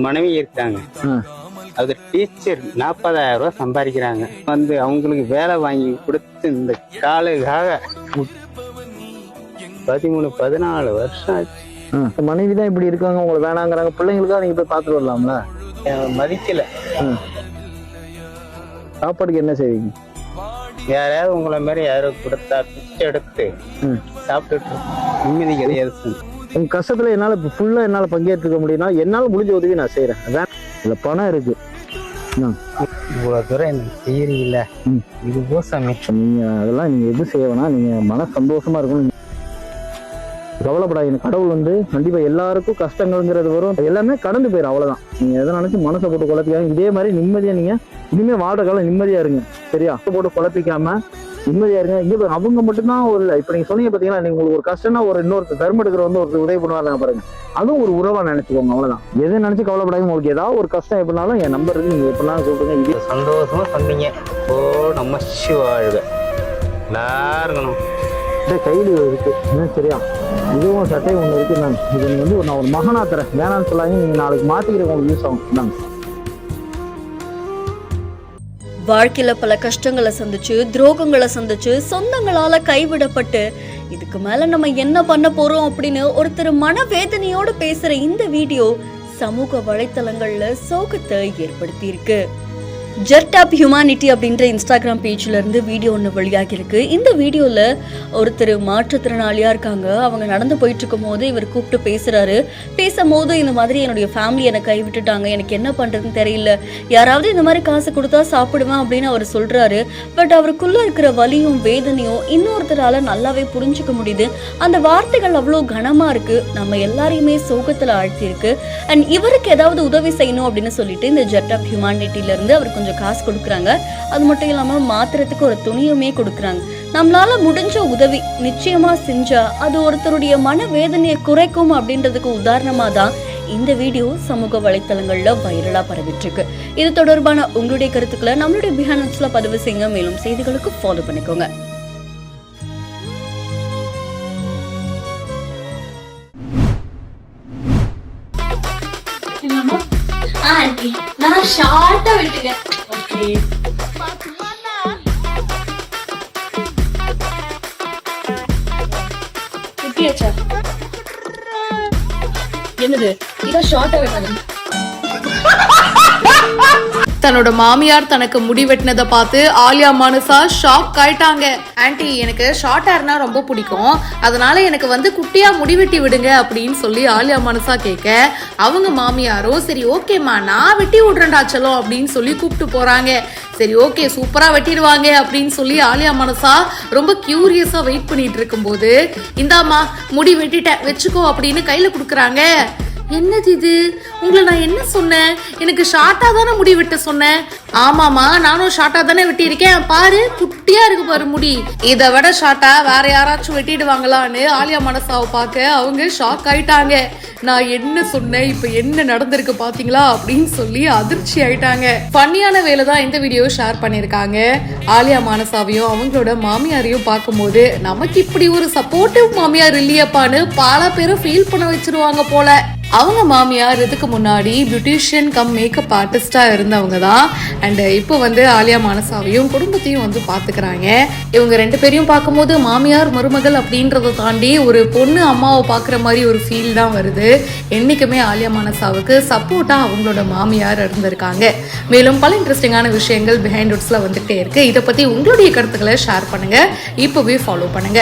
மனைவி இருக்காங்க. அது டீச்சர் 40,000 ரூபாய் சம்பாதிக்கிறாங்க. அவங்களுக்கு வேலை வாங்கி கொடுத்து இந்த காலுக்காக 13-14 வருஷம் ஆச்சு. மனைவி தான் இப்படி இருக்காங்க, உங்களை வேணாங்கிறாங்க. பிள்ளைங்களுக்காக நீங்க போய் பார்த்துட்டு வரலாம்ல. மதிக்கல. சாப்பாடுக்கு என்ன செய்வீங்க? யாரையாவது உங்களை மாதிரி யாரும் கொடுத்தா பிச்சை எடுத்து சாப்பிட்டுட்டு நிம்மதி கிடையாது. உங்க கஷ்டத்துல என்னால ஃபுல்லா என்னால பங்கேற்றுக்க முடியும்னா என்னால முடிஞ்ச உதவி நான் செய்யறேன். அதான் இதுல பணம் இருக்கு. இவ்வளவு தூரம் எனக்கு செய்யறீங்கல்ல, இது போசாமி. நீங்க அதெல்லாம் நீங்க எது செய்யணும்னா நீங்க மன சந்தோஷமா இருக்கணும். கவலைப்படாதீங்க. கடவுள் கண்டிப்பா எல்லாருக்கும் கஷ்டங்கள்ங்கிறது வரும், எல்லாமே கடந்து போயிடும். அவ்வளவுதான். நீங்க எதை நினைச்சு மனசை போட்டு குழப்பிக்காம இதே மாதிரி நிம்மதியா நீங்க இனிமே வாழ்ற காலம் நிம்மதியா இருங்க. சரியா? போட்டு குழப்பிக்காம நிம்மதியா இருங்க. இங்க அவங்க மட்டும்தான் ஒரு இப்ப நீங்க சொன்னீங்க பாத்தீங்களா, நீங்க உங்களுக்கு ஒரு கஷ்டம்னா ஒரு இன்னொரு தர்ம எடுக்கிற ஒரு உதவி பண்ணுவாங்க பாருங்க, அதுவும் ஒரு உறவா நினைச்சுக்கோங்க. அவ்வளவுதான். எதை நினைச்சு கவலைப்படாது. உங்களுக்கு ஏதாவது ஒரு கஷ்டம் எப்படினாலும் என் நம்பர் இருக்கு, நீங்க எப்படினாலும் கூப்பிடுங்க. இது சந்தோஷமா சொன்னீங்க. ஓ நம்ம வாழ்க எல்லாருக்கணும். கைடு இருக்கு. சரியா? இதுவும் சட்டை ஒண்ணு இருக்கு. இது நான் ஒரு மகனா தரேன், வேணான்னு சொல்லாங்க. நீங்க நாளைக்கு மாத்திக்கிறவங்க உங்களுக்கு யூஸ் ஆகும். வாழ்க்கையில பல கஷ்டங்களை சந்திச்சு, துரோகங்களை சந்திச்சு, சொந்தங்களால கைவிடப்பட்டு இதுக்கு மேல நம்ம என்ன பண்ண போறோம் அப்படின்னு ஒருத்தர் மனவேதனையோடு பேசுற இந்த வீடியோ சமூக வலைத்தளங்கள்ல சோகத்தை ஏற்படுத்தி இருக்கு. ஜெர்ட் ஆப் ஹியூமானிட்டி அப்படின்ற இன்ஸ்டாகிராம் பேஜ்ல இருந்து வீடியோ ஒன்று வெளியாகி இருக்கு. இந்த வீடியோல ஒருத்தர் மாற்றுத்திறனாளியா இருக்காங்க. அவங்க நடந்து போயிட்டு இருக்கும் போது இவர் கூப்பிட்டு பேசுறாரு. பேசும்போது இந்த மாதிரி என்னுடைய ஃபேமிலி என்னை கைவிட்டுட்டாங்க, எனக்கு என்ன பண்றதுன்னு தெரியல, யாராவது இந்த மாதிரி காசு கொடுத்தா சாப்பிடுவேன் அப்படின்னு அவர் சொல்றாரு. பட் அவருக்குள்ள இருக்கிற வலியும் வேதனையும் இன்னொருத்தரால நல்லாவே புரிஞ்சுக்க முடியுது. அந்த வார்த்தைகள் அவ்வளோ கனமா இருக்கு, நம்ம எல்லாரையுமே சோகத்துல ஆழ்த்தி இருக்கு. அண்ட் இவருக்கு ஏதாவது உதவி செய்யணும் அப்படின்னு சொல்லிட்டு இந்த ஜெர்ட் ஆப் ஹியூமானிட்டில இருந்து அவர் கொஞ்சம் காசு கொடுக்குறாங்க. அது மட்டும் இல்லாம மாத்திரத்துக்கு ஒரு துணியுமே கொடுக்குறாங்க. நம்மளால முடிஞ்ச உதவி நிச்சயமா செஞ்சா அது ஒருத்தருடைய மனவேதனையை குறைக்கும் அப்படின்றதுக்கு உதாரணமா தான் இந்த வீடியோ சமூக வலைத்தளங்கள்ல வைரலா பரவிட்டு இருக்கு. இது தொடர்பான உங்களுடைய கருத்துக்களை நம்மளுடைய பிஹானட்ஸ்ல பதிவு செய்யுங்க. மேலும் செய்திகளுக்கு ஃபாலோ பண்ணிக்கோங்க. நான் ஷார்ட்டா விட்டுங்க. என்னது இதான் ஷார்ட்டா விட்டாங்க. தன்னோட மாமியார் தனக்கு முடி வெட்டினதை பார்த்து ஆலியா மானசா ஷாக் ஆயிட்டாங்க. ஆன்ட்டி, எனக்கு ஷார்ட் ஹேர்னா ரொம்ப பிடிக்கும், அதனால எனக்கு குட்டியா முடி வெட்டி விடுங்க அப்படின்னு சொல்லி ஆலியா மானசா கேட்க, அவங்க மாமியாரோ சரி ஓகேம்மா நான் வெட்டி விடுறேன்டா செல்லம் அப்படின்னு சொல்லி கூப்பிட்டு போறாங்க. சரி ஓகே சூப்பரா வெட்டிடுவாங்க அப்படின்னு சொல்லி ஆலியா மானசா ரொம்ப கியூரியஸா வெயிட் பண்ணிட்டு இருக்கும்போது, இந்தாமா முடி வெட்டிட்டேன் வச்சுக்கோ அப்படின்னு கையில கொடுக்குறாங்க. என்னது இது? உங்களை நான் என்ன சொன்னேன்? எனக்கு ஷார்ட்டா தானே முடி வெட்ட சொன்னேன். ஆமாமா நானும் ஷார்ட்டா தானே வெட்டி இருக்கேன், பாரு குட்டியா இருக்கு பாரு முடி. இதை விட ஷார்ட்டா வேற யாராச்சும் வெட்டிடுவாங்களான்னு ஆலியா மானசாவை பார்க்க அவங்க ஷாக் ஆயிட்டாங்க. நான் என்ன சொன்னேன், இப்ப என்ன நடந்திருக்கு பாத்தீங்களா அப்படின்னு சொல்லி அதிர்ச்சி ஆயிட்டாங்க. ஃபன்னியான வேலை தான் இந்த வீடியோ ஷேர் பண்ணிருக்காங்க. ஆலியா மானசாவையும் அவங்களோட மாமியாரையும் பார்க்கும்போது நமக்கு இப்படி ஒரு சப்போர்ட்டிவ் மாமியார் இல்லையப்பான்னு பல பேரும் ஃபீல் பண்ண வச்சிருவாங்க போல. அவங்க மாமியார் இதுக்கு முன்னாடி பியூட்டிஷியன் கம் மேக்கப் ஆர்டிஸ்டா இருந்தவங்க தான். அண்ட் இப்போ ஆலியா மானசாவையும் குடும்பத்தையும் பாத்துக்கிறாங்க. இவங்க 2 பேரையும் பார்க்கும்போது மாமியார் மருமகள் அப்படின்றத தாண்டி ஒரு பொண்ணு அம்மாவை பாக்குற மாதிரி ஒரு ஃபீல் தான் வருது. என்னைக்குமே ஆலியா மானசாவுக்கு சப்போர்ட்டா அவங்களோட மாமியார் இருந்திருக்காங்க. மேலும் பல இன்ட்ரெஸ்டிங்கான விஷயங்கள் பிஹைண்ட் வுட்ஸ்ல வந்துட்டே இருக்கு. இதை பத்தி உங்களுடைய கருத்துக்களை ஷேர் பண்ணுங்க. இப்பவே ஃபாலோ பண்ணுங்க.